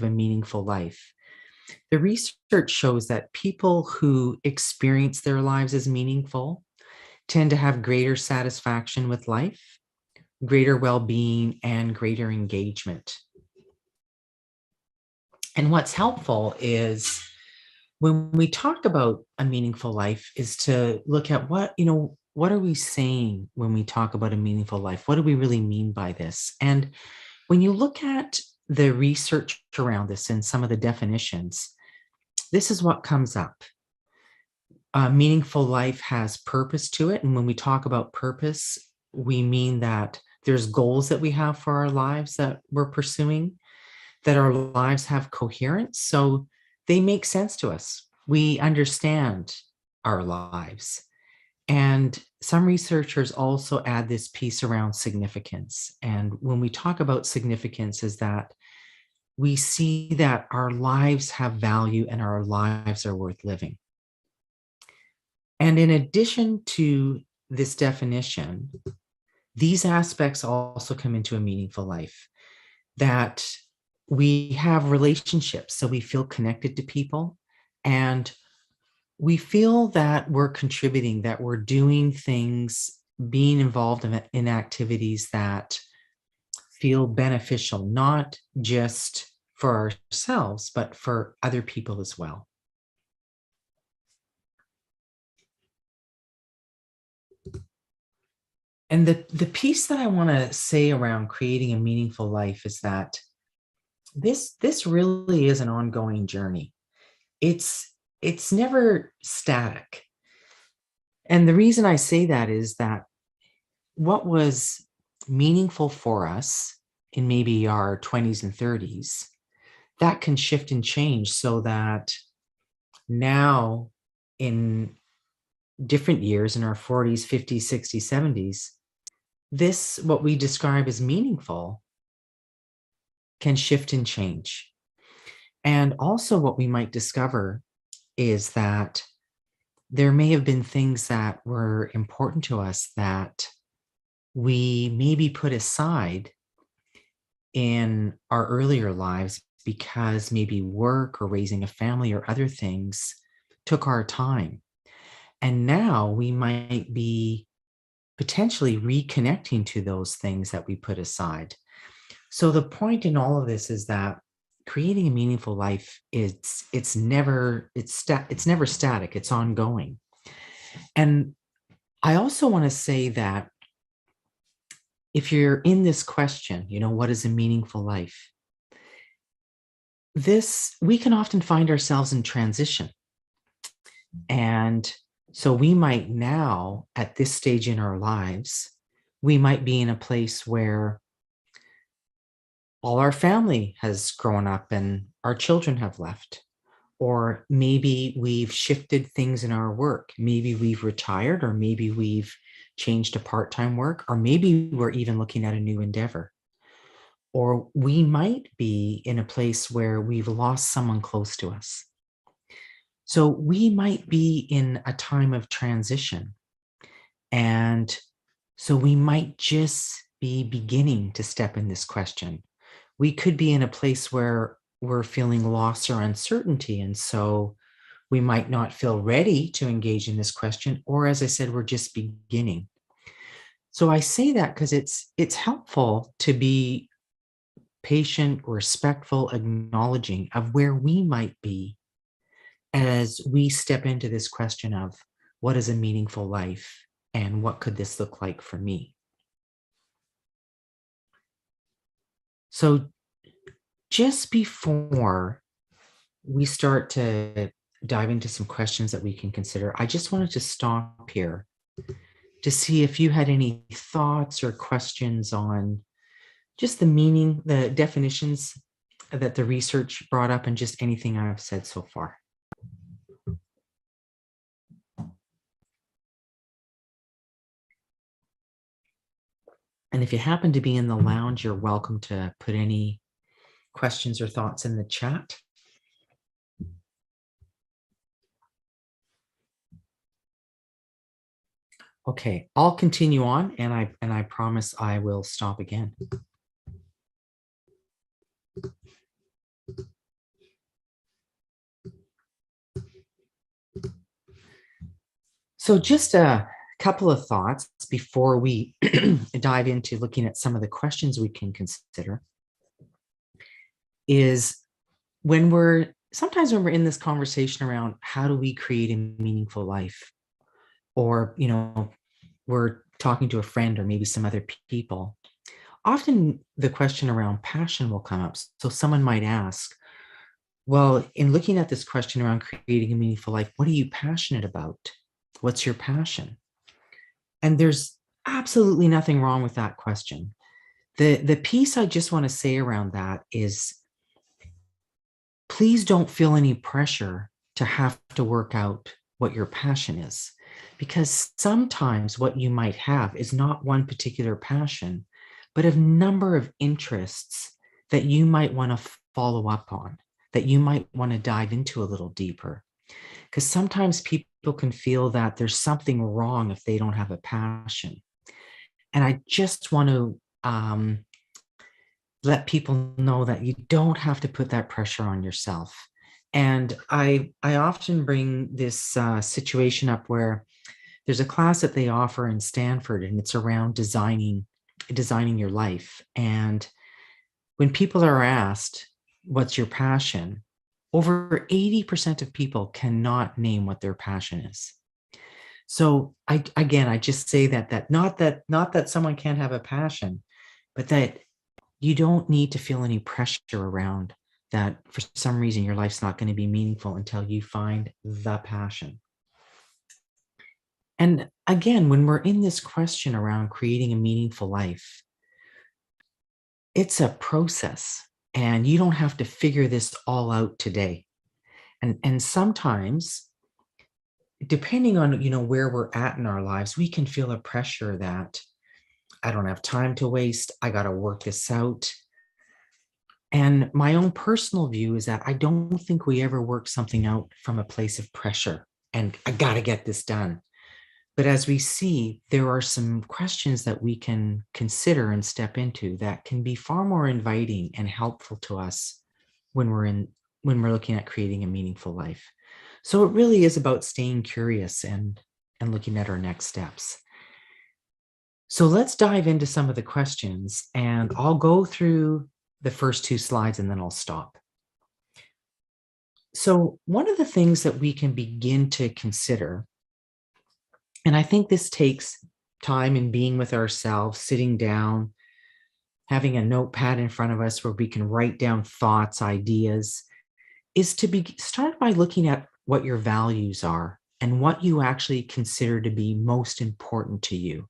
a meaningful life. The research shows that people who experience their lives as meaningful tend to have greater satisfaction with life, greater well-being, and greater engagement. And what's helpful is when we talk about a meaningful life is to look at what are we saying when we talk about a meaningful life? What do we really mean by this? And when you look at the research around this and some of the definitions, this is what comes up. A meaningful life has purpose to it. And when we talk about purpose, we mean that there's goals that we have for our lives that we're pursuing, that our lives have coherence. So they make sense to us. We understand our lives. And some researchers also add this piece around significance. And when we talk about significance, is that we see that our lives have value and our lives are worth living. And in addition to this definition, these aspects also come into a meaningful life, that we have relationships, so we feel connected to people, and we feel that we're contributing, that we're doing things, being involved in activities that feel beneficial, not just for ourselves, but for other people as well. And the piece that I want to say around creating a meaningful life is that this really is an ongoing journey. It's never static. And the reason I say that is that what was meaningful for us in maybe our 20s and 30s, that can shift and change, so that now in different years in our 40s, 50s, 60s, 70s, this, what we describe as meaningful, can shift and change. And also what we might discover is that there may have been things that were important to us that we maybe put aside in our earlier lives because maybe work or raising a family or other things took our time. And now we might be potentially reconnecting to those things that we put aside. So the point in all of this is that creating a meaningful life it's never static, it's ongoing. And I also want to say that if you're in this question, what is a meaningful life? We can often find ourselves in transition. And so we might now, at this stage in our lives, we might be in a place where all our family has grown up and our children have left. Or maybe we've shifted things in our work. Maybe we've retired, or maybe we've changed to part-time work, or maybe we're even looking at a new endeavor. Or we might be in a place where we've lost someone close to us. So we might be in a time of transition. And so we might just be beginning to step in this question. We could be in a place where we're feeling loss or uncertainty. And so we might not feel ready to engage in this question. Or as I said, we're just beginning. So I say that because it's helpful to be patient, respectful, acknowledging of where we might be as we step into this question of what is a meaningful life and what could this look like for me? So just before we start to dive into some questions that we can consider, I just wanted to stop here to see if you had any thoughts or questions on just the meaning, the definitions that the research brought up, and just anything I've said so far. And if you happen to be in the lounge, you're welcome to put any questions or thoughts in the chat. Okay, I'll continue on, and I promise I will stop again. So, just a couple of thoughts before we dive into looking at some of the questions we can consider is when we're in this conversation around how do we create a meaningful life, or, we're talking to a friend or maybe some other people, often the question around passion will come up. So, someone might ask, well, in looking at this question around creating a meaningful life, what are you passionate about? What's your passion? And there's absolutely nothing wrong with that question. The piece I just want to say around that is please don't feel any pressure to have to work out what your passion is. Because sometimes what you might have is not one particular passion, but a number of interests that you might want to follow up on, that you might want to dive into a little deeper. Because sometimes people can feel that there's something wrong if they don't have a passion. And I just want to let people know that you don't have to put that pressure on yourself. And I often bring this situation up where there's a class that they offer in Stanford, and it's around designing your life. And when people are asked, "What's your passion?" over 80% of people cannot name what their passion is. So I just say that not that someone can't have a passion, but that you don't need to feel any pressure around that for some reason your life's not going to be meaningful until you find the passion. And again, when we're in this question around creating a meaningful life, it's a process and you don't have to figure this all out today. And sometimes, depending on where we're at in our lives, we can feel a pressure that I don't have time to waste. I got to work this out. And my own personal view is that I don't think we ever work something out from a place of pressure and I got to get this done. But as we see, there are some questions that we can consider and step into that can be far more inviting and helpful to us when we're looking at creating a meaningful life. So it really is about staying curious and looking at our next steps. So let's dive into some of the questions, and I'll go through the first two slides and then I'll stop. So, one of the things that we can begin to consider, and I think this takes time in being with ourselves, sitting down, having a notepad in front of us where we can write down thoughts, ideas, is to start by looking at what your values are and what you actually consider to be most important to you.